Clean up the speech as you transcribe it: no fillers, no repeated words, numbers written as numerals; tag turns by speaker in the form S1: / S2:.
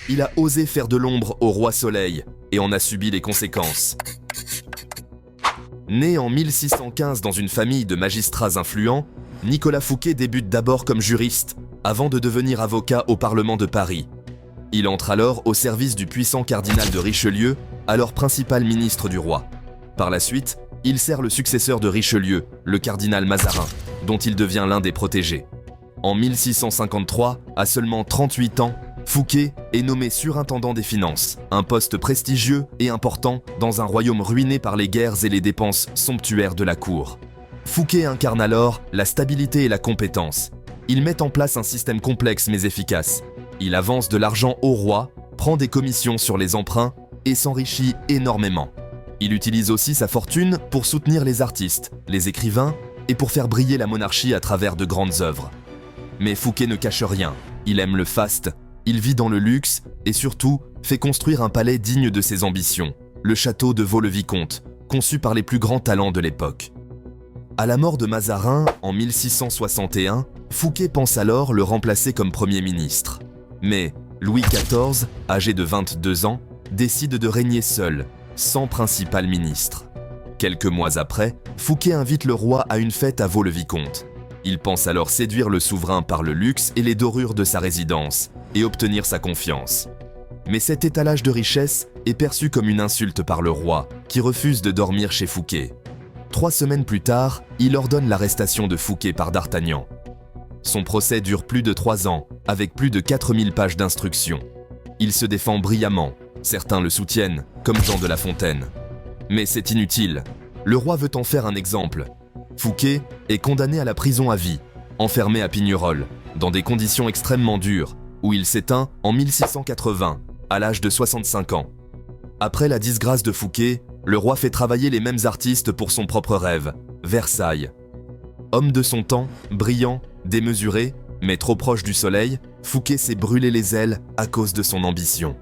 S1: il a osé faire de l'ombre au roi Soleil et en a subi les conséquences. Né en 1615 dans une famille de magistrats influents, Nicolas Fouquet débute d'abord comme juriste, avant de devenir avocat au Parlement de Paris. Il entre alors au service du puissant cardinal de Richelieu, alors principal ministre du roi. Par la suite, il sert le successeur de Richelieu, le cardinal Mazarin, dont il devient l'un des protégés. En 1653, à seulement 38 ans, Fouquet est nommé surintendant des finances, un poste prestigieux et important dans un royaume ruiné par les guerres et les dépenses somptuaires de la cour. Fouquet incarne alors la stabilité et la compétence. Il met en place un système complexe mais efficace. Il avance de l'argent au roi, prend des commissions sur les emprunts et s'enrichit énormément. Il utilise aussi sa fortune pour soutenir les artistes, les écrivains et pour faire briller la monarchie à travers de grandes œuvres. Mais Fouquet ne cache rien, il aime le faste, il vit dans le luxe et surtout fait construire un palais digne de ses ambitions, le château de Vaux-le-Vicomte, conçu par les plus grands talents de l'époque. À la mort de Mazarin en 1661, Fouquet pense alors le remplacer comme Premier ministre. Mais Louis XIV, âgé de 22 ans, décide de régner seul, sans principal ministre. Quelques mois après, Fouquet invite le roi à une fête à Vaux-le-Vicomte. Il pense alors séduire le souverain par le luxe et les dorures de sa résidence, et obtenir sa confiance. Mais cet étalage de richesse est perçu comme une insulte par le roi, qui refuse de dormir chez Fouquet. 3 semaines plus tard, il ordonne l'arrestation de Fouquet par d'Artagnan. Son procès dure plus de 3 ans, avec plus de 4000 pages d'instructions. Il se défend brillamment, certains le soutiennent, comme Jean de La Fontaine. Mais c'est inutile, le roi veut en faire un exemple. Fouquet est condamné à la prison à vie, enfermé à Pignerol, dans des conditions extrêmement dures, où il s'éteint en 1680, à l'âge de 65 ans. Après la disgrâce de Fouquet, le roi fait travailler les mêmes artistes pour son propre rêve, Versailles. Homme de son temps, brillant, démesuré, mais trop proche du soleil, Fouquet s'est brûlé les ailes à cause de son ambition.